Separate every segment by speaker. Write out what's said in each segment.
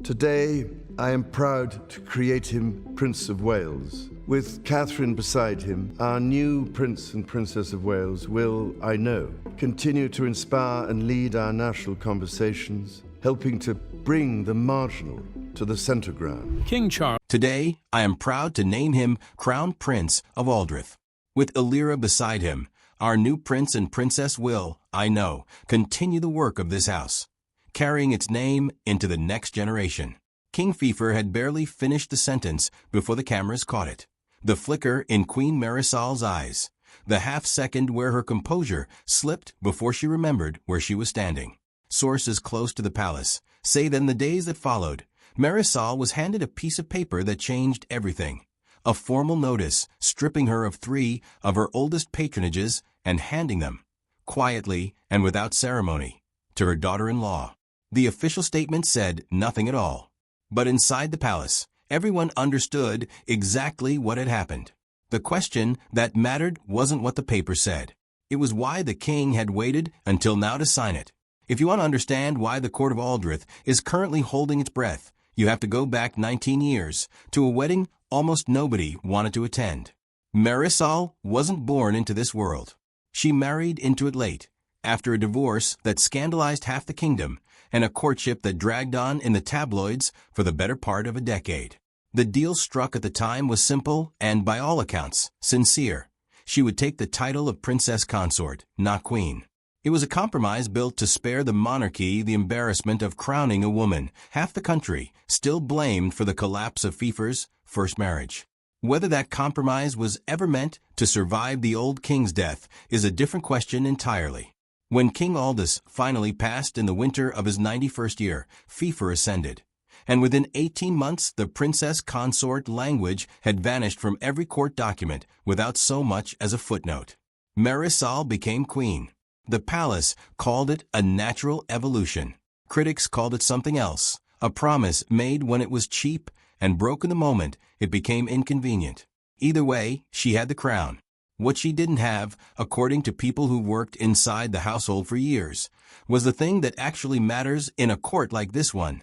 Speaker 1: Today, I am proud to create him Prince of Wales. With Catherine beside him, our new Prince and Princess of Wales will, I know, continue to inspire and lead our national conversations, helping to bring the marginal to the center ground.
Speaker 2: King Charles.
Speaker 3: Today, I am proud to name him Crown Prince of Aldrich. With Elira beside him, our new Prince and Princess will, I know, continue the work of this house, carrying its name into the next generation. King Fifer had barely finished the sentence before the cameras caught it. The flicker in Queen Marisal's eyes, the half-second where her composure slipped before she remembered where she was standing. Sources close to the palace say that in the days that followed, Marisol was handed a piece of paper that changed everything. A formal notice stripping her of 3 of her oldest patronages and handing them, quietly and without ceremony, to her daughter-in-law. The official statement said nothing at all. But inside the palace, everyone understood exactly what had happened. The question that mattered wasn't what the paper said. It was why the king had waited until now to sign it. If you want to understand why the court of Aldrich is currently holding its breath, you have to go back 19 years to a wedding almost nobody wanted to attend. Marisol wasn't born into this world. She married into it late, after a divorce that scandalized half the kingdom and a courtship that dragged on in the tabloids for the better part of a decade. The deal struck at the time was simple and, by all accounts, sincere. She would take the title of princess consort, not queen. It was a compromise built to spare the monarchy the embarrassment of crowning a woman half the country still blamed for the collapse of Fifer's first marriage. Whether that compromise was ever meant to survive the old king's death is a different question entirely. When King Aldous finally passed in the winter of his 91st year, Fifer ascended. And within 18 months the princess consort language had vanished from every court document without so much as a footnote. Marisol became queen. The palace called it a natural evolution. Critics called it something else, a promise made when it was cheap and broken the moment it became inconvenient. Either way, she had the crown. What she didn't have, according to people who worked inside the household for years, was the thing that actually matters in a court like this one: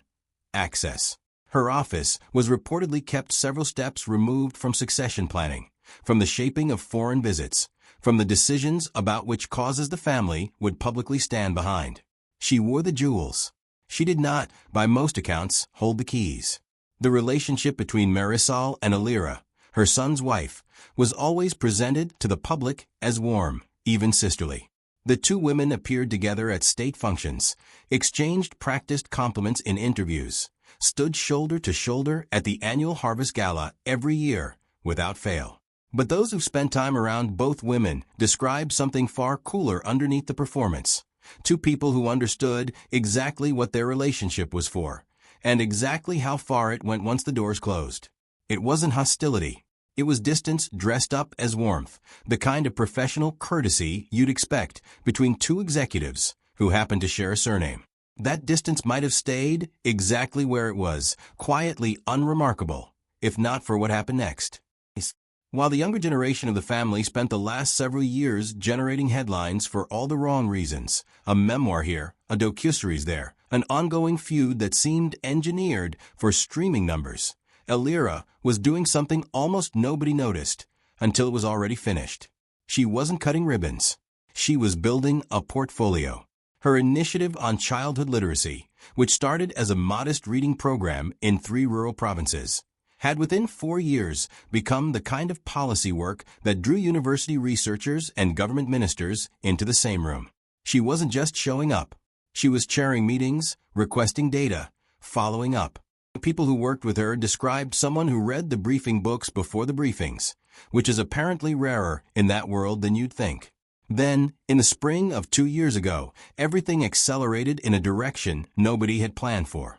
Speaker 3: access. Her office was reportedly kept several steps removed from succession planning, from the shaping of foreign visits, from the decisions about which causes the family would publicly stand behind. She wore the jewels. She did not, by most accounts, hold the keys. The relationship between Marisol and Elira, her son's wife, was always presented to the public as warm, even sisterly. The two women appeared together at state functions, exchanged practiced compliments in interviews, stood shoulder to shoulder at the annual Harvest Gala every year, without fail. But those who've spent time around both women describe something far cooler underneath the performance. Two people who understood exactly what their relationship was for, and exactly how far it went once the doors closed. It wasn't hostility. It was distance dressed up as warmth, the kind of professional courtesy you'd expect between two executives who happened to share a surname. That distance might have stayed exactly where it was, quietly unremarkable, if not for what happened next. While the younger generation of the family spent the last several years generating headlines for all the wrong reasons, a memoir here, a docuseries there, an ongoing feud that seemed engineered for streaming numbers, Elira was doing something almost nobody noticed until it was already finished. She wasn't cutting ribbons. She was building a portfolio. Her initiative on childhood literacy, which started as a modest reading program in 3 rural provinces, had within 4 years become the kind of policy work that drew university researchers and government ministers into the same room. She wasn't just showing up. She was chairing meetings, requesting data, following up. The people who worked with her described someone who read the briefing books before the briefings, which is apparently rarer in that world than you'd think. Then, in the spring of 2 years ago, everything accelerated in a direction nobody had planned for.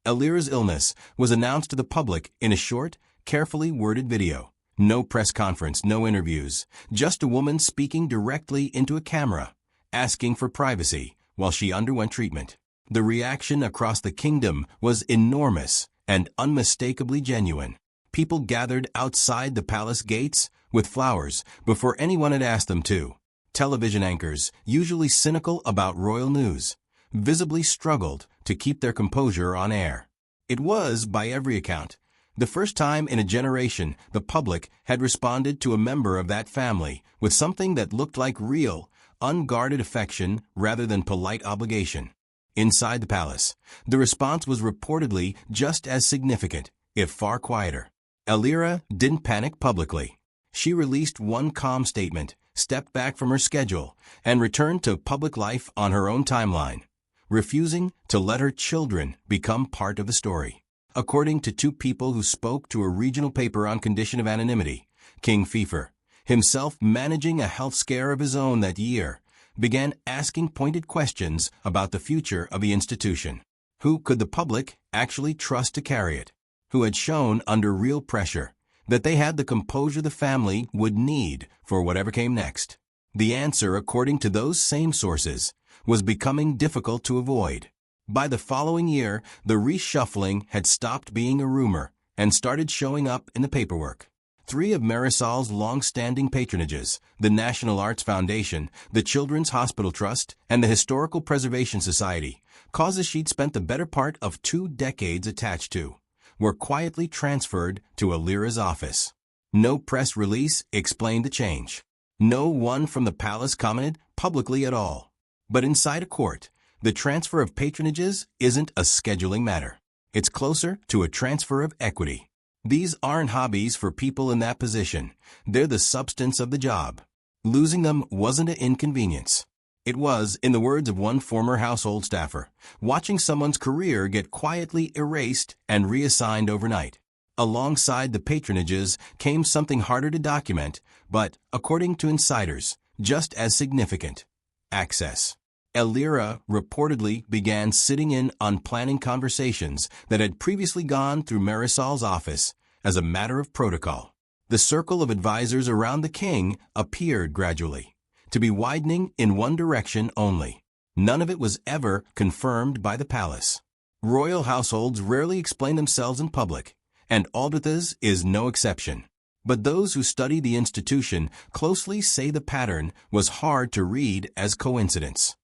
Speaker 3: Elira's illness was announced to the public in a short, carefully worded video. No press conference, no interviews, just a woman speaking directly into a camera, asking for privacy while she underwent treatment. The reaction across the kingdom was enormous and unmistakably genuine. People gathered outside the palace gates with flowers before anyone had asked them to. Television anchors, usually cynical about royal news, visibly struggled to keep their composure on air. It was, by every account, the first time in a generation the public had responded to a member of that family with something that looked like real, unguarded affection rather than polite obligation. Inside the palace, the response was reportedly just as significant, if far quieter. Elira didn't panic publicly. She released one calm statement, stepped back from her schedule, and returned to public life on her own timeline, refusing to let her children become part of the story. According to two people who spoke to a regional paper on condition of anonymity, King Fifer, himself managing a health scare of his own that year, began asking pointed questions about the future of the institution. Who could the public actually trust to carry it? Who had shown under real pressure that they had the composure the family would need for whatever came next? The answer, according to those same sources, was becoming difficult to avoid. By the following year, the reshuffling had stopped being a rumor and started showing up in the paperwork. Three of Marisal's long-standing patronages, the National Arts Foundation, the Children's Hospital Trust, and the Historical Preservation Society, causes she'd spent the better part of 2 decades attached to, were quietly transferred to Elira's office. No press release explained the change. No one from the palace commented publicly at all. But inside a court, the transfer of patronages isn't a scheduling matter. It's closer to a transfer of equity. These aren't hobbies for people in that position. They're the substance of the job. Losing them wasn't an inconvenience. It was, in the words of one former household staffer, watching someone's career get quietly erased and reassigned overnight. Alongside the patronages came something harder to document, but, according to insiders, just as significant: access. Elira reportedly began sitting in on planning conversations that had previously gone through Marisal's office as a matter of protocol. The circle of advisors around the king appeared gradually to be widening in one direction only. None of it was ever confirmed by the palace. Royal households rarely explain themselves in public, and Aldrith's is no exception. But those who study the institution closely say the pattern was hard to read as coincidence.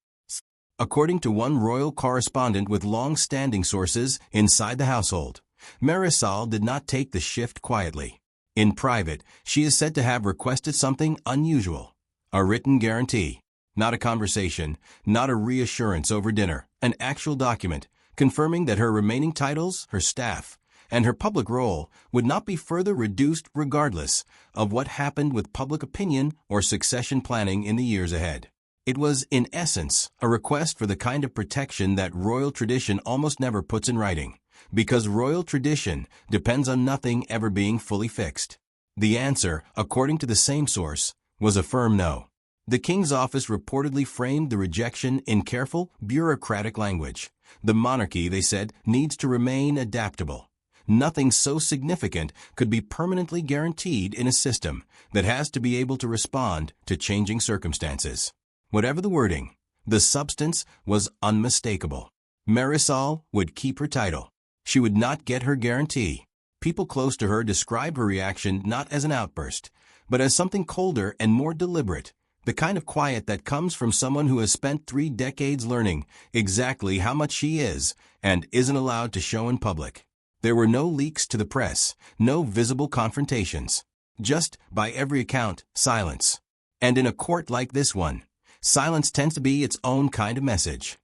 Speaker 3: According to one royal correspondent with long-standing sources inside the household, Marisol did not take the shift quietly. In private, she is said to have requested something unusual: a written guarantee. Not a conversation, not a reassurance over dinner, an actual document confirming that her remaining titles, her staff, and her public role would not be further reduced regardless of what happened with public opinion or succession planning in the years ahead. It was, in essence, a request for the kind of protection that royal tradition almost never puts in writing, because royal tradition depends on nothing ever being fully fixed. The answer, according to the same source, was a firm no. The king's office reportedly framed the rejection in careful, bureaucratic language. The monarchy, they said, needs to remain adaptable. Nothing so significant could be permanently guaranteed in a system that has to be able to respond to changing circumstances. Whatever the wording, the substance was unmistakable. Marisol would keep her title. She would not get her guarantee. People close to her describe her reaction not as an outburst, but as something colder and more deliberate, the kind of quiet that comes from someone who has spent 3 decades learning exactly how much she is and isn't allowed to show in public. There were no leaks to the press, no visible confrontations. Just, by every account, silence. And in a court like this one, silence tends to be its own kind of message.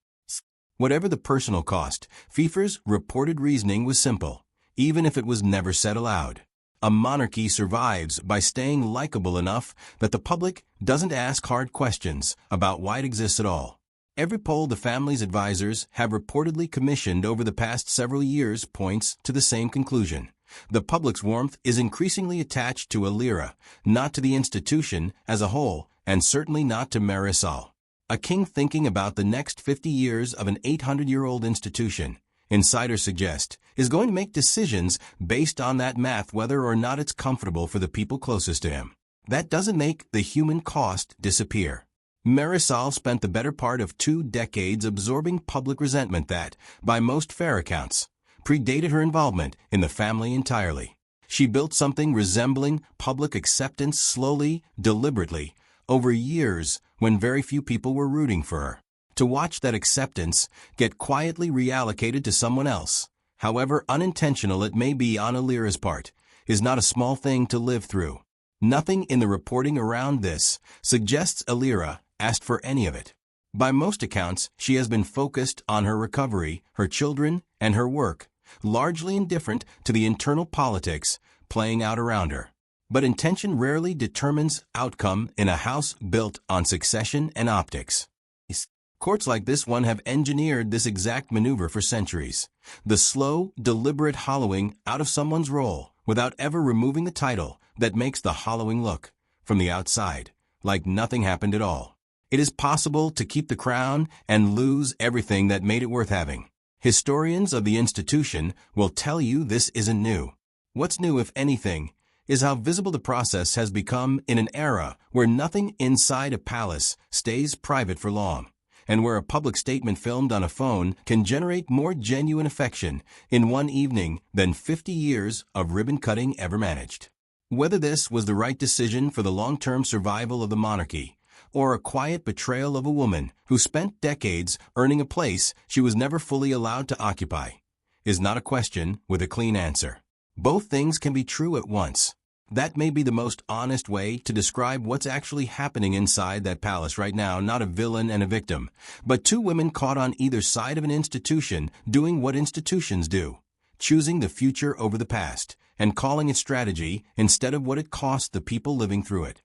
Speaker 3: Whatever the personal cost, Fifer's reported reasoning was simple, even if it was never said aloud. A monarchy survives by staying likable enough that the public doesn't ask hard questions about why it exists at all. Every poll the family's advisors have reportedly commissioned over the past several years points to the same conclusion. The public's warmth is increasingly attached to Elira, not to the institution as a whole, and certainly not to Marisol. A king thinking about the next 50 years of an 800-year-old institution, insiders suggest, is going to make decisions based on that math whether or not it's comfortable for the people closest to him. That doesn't make the human cost disappear. Marisol spent the better part of 2 decades absorbing public resentment that, by most fair accounts, predated her involvement in the family entirely. She built something resembling public acceptance slowly, deliberately, over years when very few people were rooting for her. To watch that acceptance get quietly reallocated to someone else however unintentional it may be on Illyra's part, is not a small thing to live through. Nothing in the reporting around this suggests Illyra asked for any of it. By most accounts, she has been focused on her recovery, her children, and her work, largely indifferent to the internal politics playing out around her. But intention rarely determines outcome in a house built on succession and optics. Courts like this one have engineered this exact maneuver for centuries. The slow, deliberate hollowing out of someone's role without ever removing the title that makes the hollowing look, from the outside, like nothing happened at all. It is possible to keep the crown and lose everything that made it worth having. Historians of the institution will tell you this isn't new. What's new, if anything, is how visible the process has become in an era where nothing inside a palace stays private for long, and where a public statement filmed on a phone can generate more genuine affection in one evening than 50 years of ribbon-cutting ever managed. Whether this was the right decision for the long-term survival of the monarchy, or a quiet betrayal of a woman who spent decades earning a place she was never fully allowed to occupy, is not a question with a clean answer. Both things can be true at once. That may be the most honest way to describe what's actually happening inside that palace right now, not a villain and a victim, but two women caught on either side of an institution doing what institutions do, choosing the future over the past, and calling it strategy instead of what it cost the people living through it.